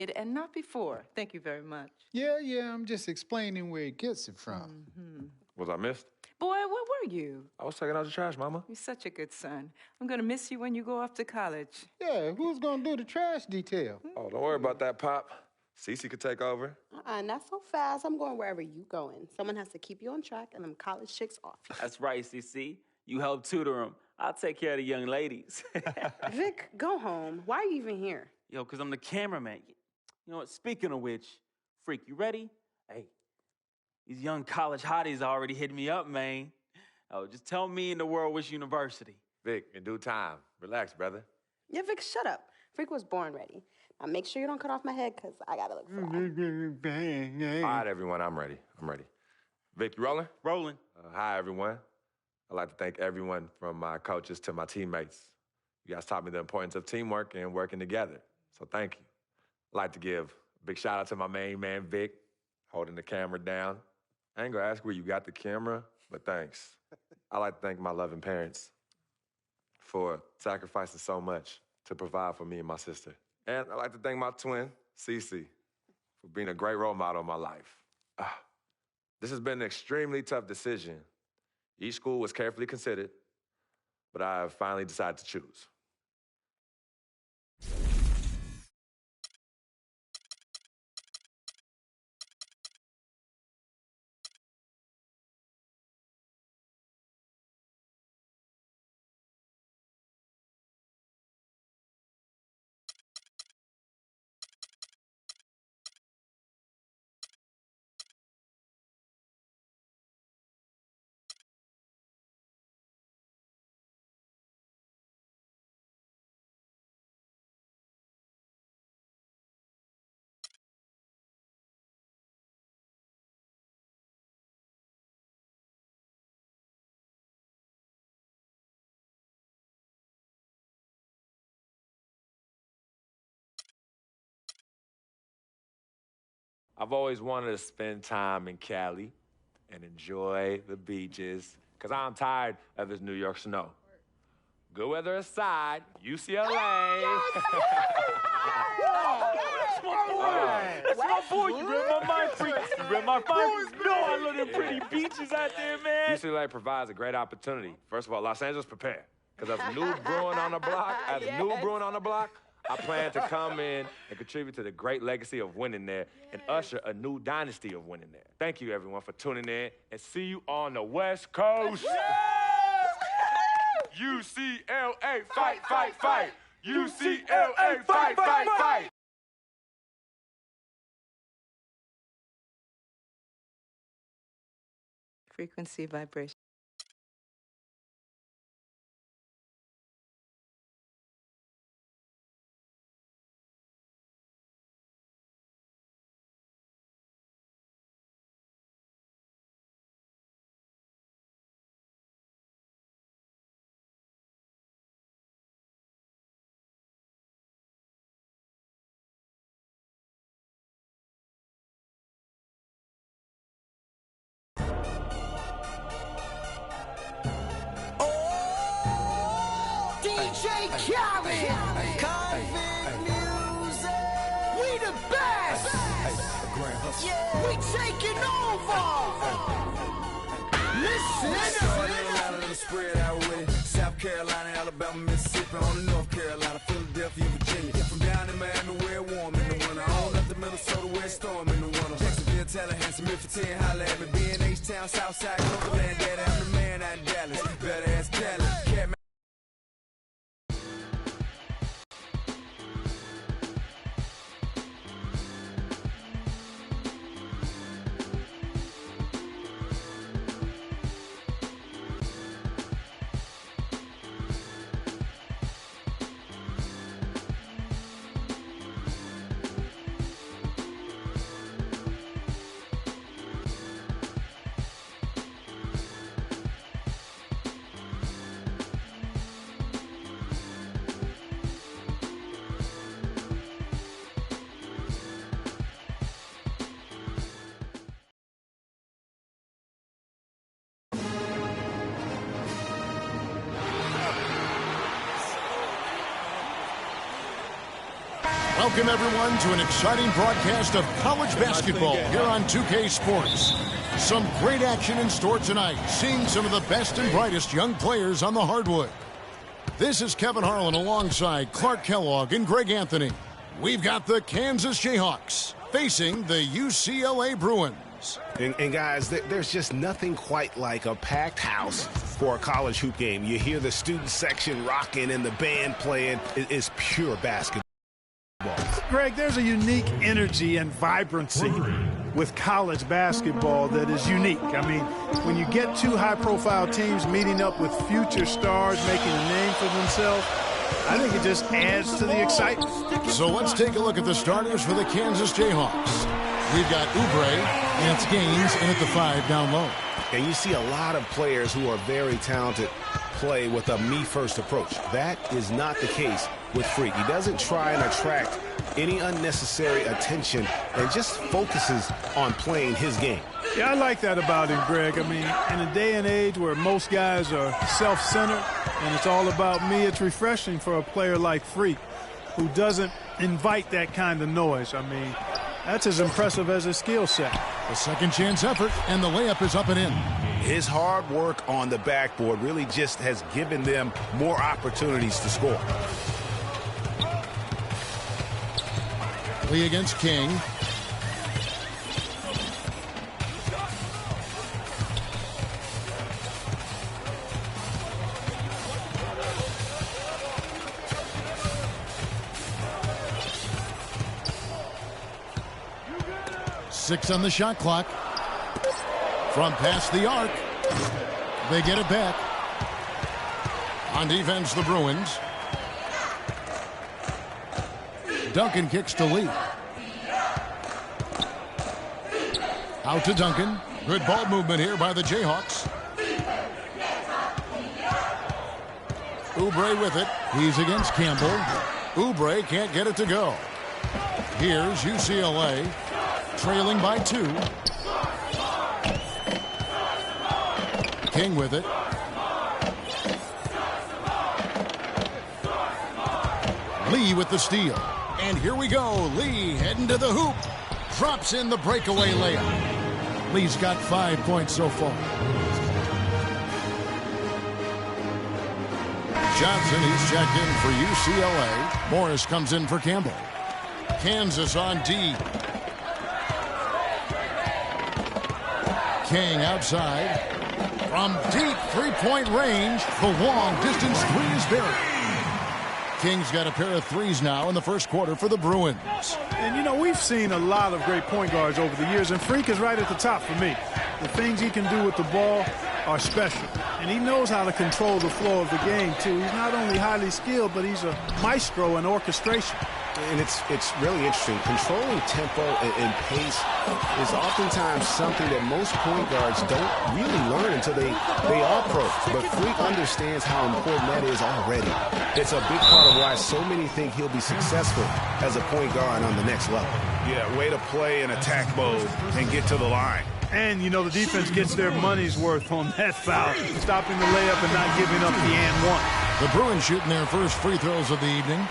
And not before. Thank you very much. Yeah, I'm just explaining where he gets it from. Was I missed? Boy, where were you? I was taking out the trash, Mama. You're such a good son. I'm gonna miss you when you go off to college. Yeah, who's gonna do the trash detail? Oh, don't worry about that, Pop. Cece could take over. Not so fast. I'm going wherever you going. Someone has to keep you on track and them college chicks off you. That's right, CC. You help tutor them. I'll take care of the young ladies. Vic, go home. Why are you even here? Yo, because I'm the cameraman. You know what? Speaking of which, Freak, you ready? Hey, these young college hotties already hit me up, man. Oh, just tell me in the world which university. Vic, in due time. Relax, brother. Yeah, Vic, shut up. Freak was born ready. Now make sure you don't cut off my head, because I gotta look fly. All right, everyone, I'm ready. Vic, you rolling? Rolling. Hi, everyone. I'd like to thank everyone from my coaches to my teammates. You guys taught me the importance of teamwork and working together, so thank you. I'd like to give a big shout out to my main man, Vic, holding the camera down. I ain't gonna ask where you got the camera, but thanks. I'd like to thank my loving parents for sacrificing so much to provide for me and my sister. And I'd like to thank my twin, Cece, for being a great role model in my life. This has been an extremely tough decision. Each school was carefully considered, but I have finally decided to choose. I've always wanted to spend time in Cali and enjoy the beaches, because I'm tired of this New York snow. Good weather aside, UCLA. That's my boy. That's my boy. You read my mind, Freak. You read my mind. No, I love them pretty beaches out there, man. UCLA provides a great opportunity. First of all, Los Angeles, prepare. Because as a new brewing on the block, I plan to come in and contribute to the great legacy of winning there and usher a new dynasty of winning there. Thank you, everyone, for tuning in, and see you on the West Coast. UCLA, fight, fight, fight. UCLA, fight, fight, fight. Frequency vibration. DJ Khaled, Convict Music, we the best, we taking over. Listen, spread out with it. South Carolina, Alabama, Mississippi, on to North Carolina, Philadelphia, Virginia. From down in Miami, where it warm in the winter, on up to Minnesota, where it's storm in the winter. Jacksonville, Tallahassee, Memphis, 10, holla at me. B&H-Town, Southside, Copeland, Daddy, I'm the man out in Dallas. Better ask Cali. Welcome, everyone, to an exciting broadcast of college basketball here on 2K Sports. Some great action in store tonight, seeing some of the best and brightest young players on the hardwood. This is Kevin Harlan alongside Clark Kellogg and Greg Anthony. We've got the Kansas Jayhawks facing the UCLA Bruins. And guys, there's just nothing quite like a packed house for a college hoop game. You hear the student section rocking and the band playing. It's pure basketball. Greg, there's a unique energy and vibrancy with college basketball that is unique. I mean, when you get two high-profile teams meeting up with future stars making a name for themselves, I think it just adds to the excitement. So let's take a look at the starters for the Kansas Jayhawks. We've got Oubre, and it's Gaines in at the 5 down low. And you see a lot of players who are very talented play with a me-first approach. That is not the case with Freak. He doesn't try and attract any unnecessary attention and just focuses on playing his game. Yeah, I like that about him, Greg. I mean, in a day and age where most guys are self-centered and it's all about me, it's refreshing for a player like Freak who doesn't invite that kind of noise. I mean, that's as impressive as his skill set. A second chance effort, and the layup is up and in. His hard work on the backboard really just has given them more opportunities to score. Lee against King. Six on the shot clock. From past the arc. They get it back. On defense, the Bruins. Duncan kicks to Lee. Out to Duncan. Good ball movement here by the Jayhawks. Oubre with it. He's against Campbell. Oubre can't get it to go. Here's UCLA. Trailing by 2. King with it. Lee with the steal. And here we go. Lee heading to the hoop. Drops in the breakaway layup. Lee's got 5 points so far. Johnson, he's checked in for UCLA. Morris comes in for Campbell. Kansas on D. King outside. From deep three-point range, the long-distance three is buried. King's got a pair of threes now in the first quarter for the Bruins. And, you know, we've seen a lot of great point guards over the years, and Freak is right at the top for me. The things he can do with the ball are special. And he knows how to control the flow of the game, too. He's not only highly skilled, but he's a maestro in orchestration. And it's really interesting. Controlling tempo and pace is oftentimes something that most point guards don't really learn until they are pros. But Freak understands how important that is already. It's a big part of why so many think he'll be successful as a point guard on the next level. Yeah, way to play in attack mode and get to the line. And, you know, the defense gets their money's worth on that foul, stopping the layup and not giving up the and one. The Bruins shooting their first free throws of the evening.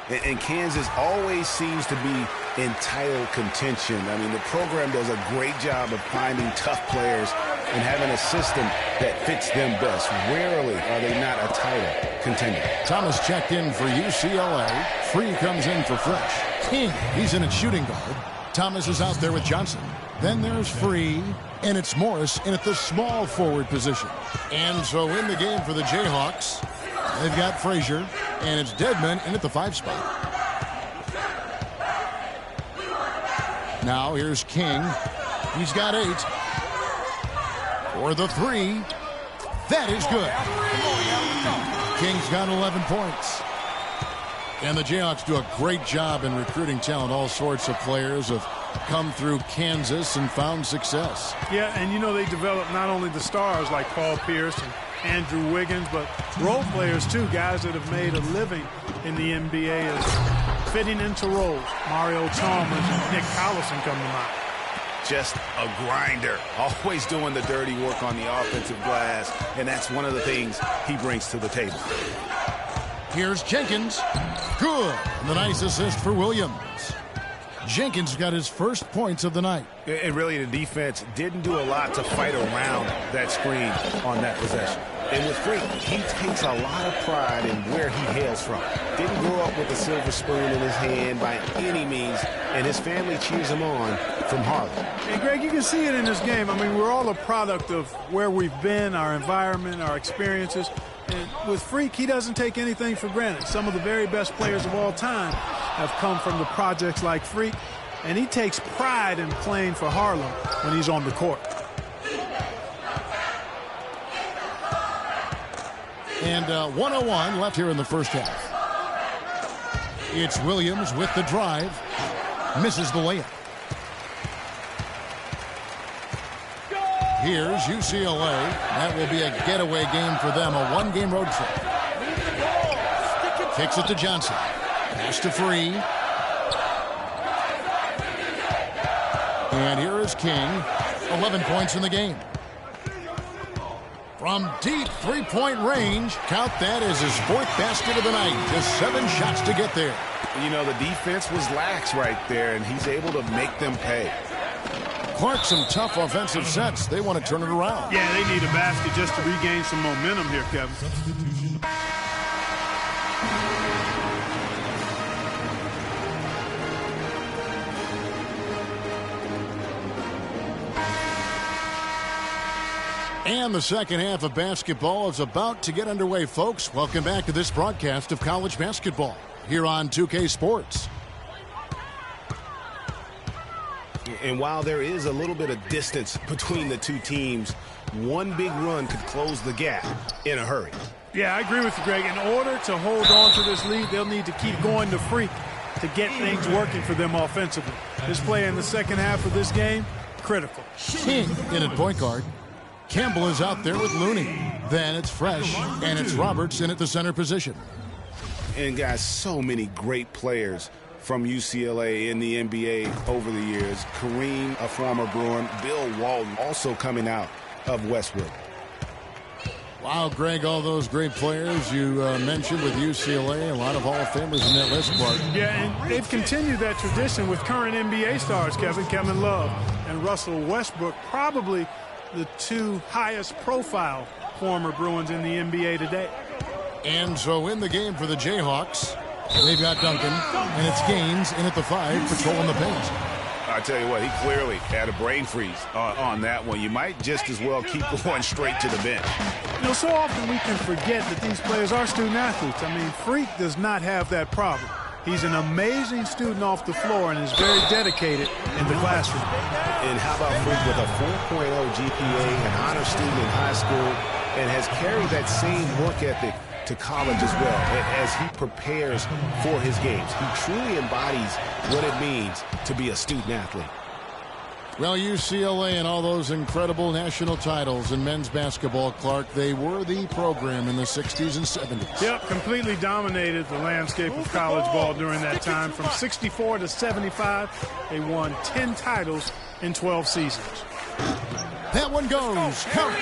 And Kansas always seems to be in title contention. I mean, the program does a great job of finding tough players and having a system that fits them best. Rarely are they not a title contender. Thomas checked in for UCLA. Free comes in for Fresh. King, he's in at shooting guard. Thomas is out there with Johnson. Then there's Free, and it's Morris in at the small forward position. And so in the game for the Jayhawks, they've got Frazier, and it's Dedmon in at the 5 spot. Now here's King. He's got 8. For the 3. That is good. King's got 11 points. And the Jayhawks do a great job in recruiting talent. All sorts of players have come through Kansas and found success. Yeah, and you know they develop not only the stars like Paul Pierce and Andrew Wiggins, but role players too, guys that have made a living in the NBA as fitting into roles. Mario Chalmers and Nick Collison come to mind. Just a grinder, always doing the dirty work on the offensive glass, and that's one of the things he brings to the table. Here's Jenkins. Good. And the nice assist for Williams. Jenkins got his first points of the night. And really, the defense didn't do a lot to fight around that screen on that possession. And with Freak, he takes a lot of pride in where he hails from. Didn't grow up with a silver spoon in his hand by any means, and his family cheers him on from Harlem. Hey, Greg, you can see it in this game. I mean, we're all a product of where we've been, our environment, our experiences. And with Freak, he doesn't take anything for granted. Some of the very best players of all time have come from the projects like Freak, and he takes pride in playing for Harlem when he's on the court. And 1:01 left here in the first half. It's Williams with the drive. Misses the layup. Here's UCLA. That will be a getaway game for them, a one-game road trip. Kicks it to Johnson. Pass to Free. And here is King. 11 points in the game. From deep three-point range, count that as his fourth basket of the night. Just 7 shots to get there. You know, the defense was lax right there, and he's able to make them pay. Clark, some tough offensive sets. They want to turn it around. Yeah, they need a basket just to regain some momentum here, Kevin. And the second half of basketball is about to get underway, folks. Welcome back to this broadcast of college basketball here on 2K Sports. And while there is a little bit of distance between the two teams, one big run could close the gap in a hurry. Yeah, I agree with you, Greg. In order to hold on to this lead, they'll need to keep going to Freak to get things working for them offensively. This play in the second half of this game, critical. King in at point guard. Campbell is out there with Looney. Then it's Fresh, and it's Roberts in at the center position. And guys, so many great players from UCLA in the NBA over the years. Kareem, a former Bruin. Bill Walton, also coming out of Westwood. Wow, Greg, all those great players you mentioned with UCLA, a lot of Hall of Famers in that list, Clark. Yeah, and they've continued that tradition with current NBA stars, Kevin Love and Russell Westbrook, probably the two highest profile former Bruins in the NBA today. And so in the game for the Jayhawks, they've got Duncan, and it's Gaines in at the 5, patrolling the paint. I tell you what, he clearly had a brain freeze on that one. You might just as well keep going straight to the bench. You know, so often we can forget that these players are student athletes. I mean, Freak does not have that problem. He's an amazing student off the floor and is very dedicated in the classroom. And how about Freak with a 4.0 GPA, an honor student in high school, and has carried that same work ethic to college as well as he prepares for his games. He truly embodies what it means to be a student athlete. Well, UCLA and all those incredible national titles in men's basketball, Clark, they were the program in the 60s and 70s. Yep, completely dominated the landscape of college ball during that time. From 64 to 75, they won 10 titles in 12 seasons. That one goes. Count.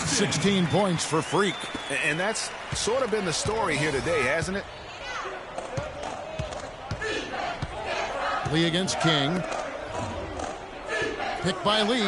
16 points for Freak. And that's sort of been the story here today, hasn't it? Lee against King. Picked by Lee.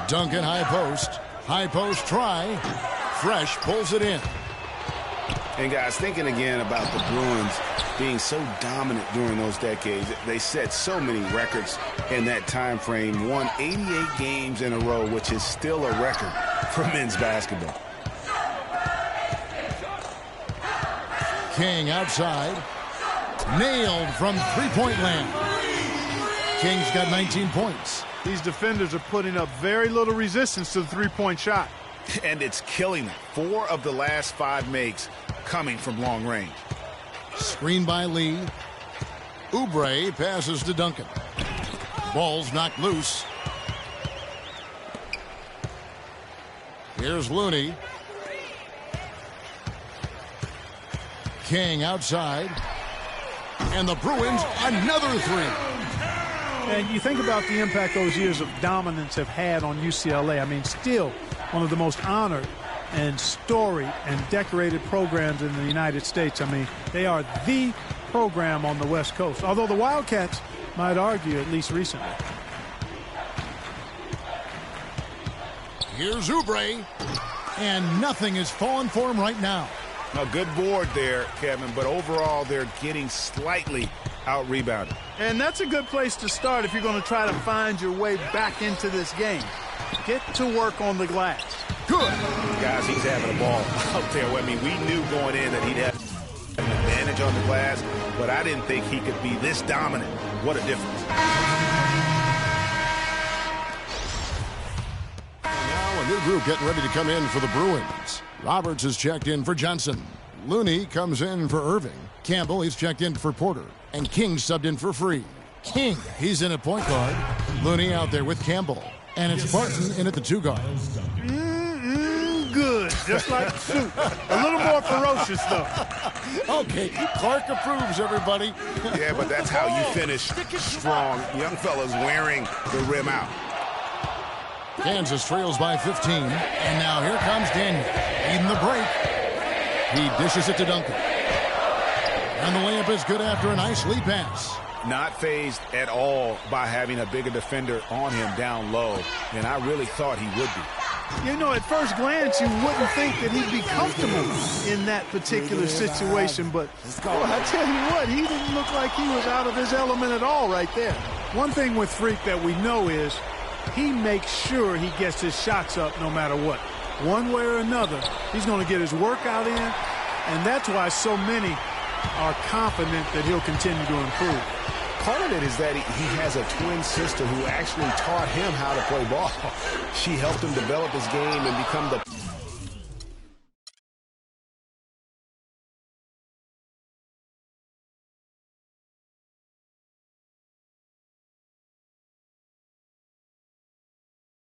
Duncan high post. High post try. Fresh pulls it in. And guys, thinking again about the Bruins being so dominant during those decades, they set so many records in that time frame, won 88 games in a row, which is still a record for men's basketball. King outside. Nailed from three-point land. King's got 19 points. These defenders are putting up very little resistance to the three-point shot. And it's killing them. 4 of the last 5 makes coming from long range. Screen by Lee. Oubre passes to Duncan. Ball's knocked loose. Here's Looney. King outside. And the Bruins, another 3. And you think about the impact those years of dominance have had on UCLA. I mean, still one of the most honored and storied and decorated programs in the United States. I mean, they are the program on the West Coast, although the Wildcats might argue, at least recently. Here's Oubre, and nothing is falling for him right now. A good board there, Kevin, but overall they're getting slightly out-rebounded. And that's a good place to start if you're going to try to find your way back into this game. Get to work on the glass. Good. Guys, he's having a ball out there. I mean, we knew going in that he'd have an advantage on the glass, but I didn't think he could be this dominant. What a difference. Now a new group getting ready to come in for the Bruins. Roberts is checked in for Johnson. Looney comes in for Irving. Campbell, he's checked in for Porter. And King subbed in for Free. King, he's in at point guard. Looney out there with Campbell. And it's Barton in at the 2 guard. Good, just like soup. A little more ferocious, though. Okay, Clark approves, everybody. Yeah, but that's how you finish strong. Young fellas wearing the rim out. Kansas trails by 15. And now here comes Daniel. Leading the break. He dishes it to Duncan. And the layup is good after a nice lead pass. Not fazed at all by having a bigger defender on him down low, and I really thought he would be. You know, at first glance, you wouldn't think that he'd be comfortable in that particular situation, but I tell you what, he didn't look like he was out of his element at all right there. One thing with Freak that we know is he makes sure he gets his shots up no matter what. One way or another, he's going to get his workout in, and that's why so many are confident that he'll continue to improve. Part of it is that he has a twin sister who actually taught him how to play ball. She helped him develop his game and become the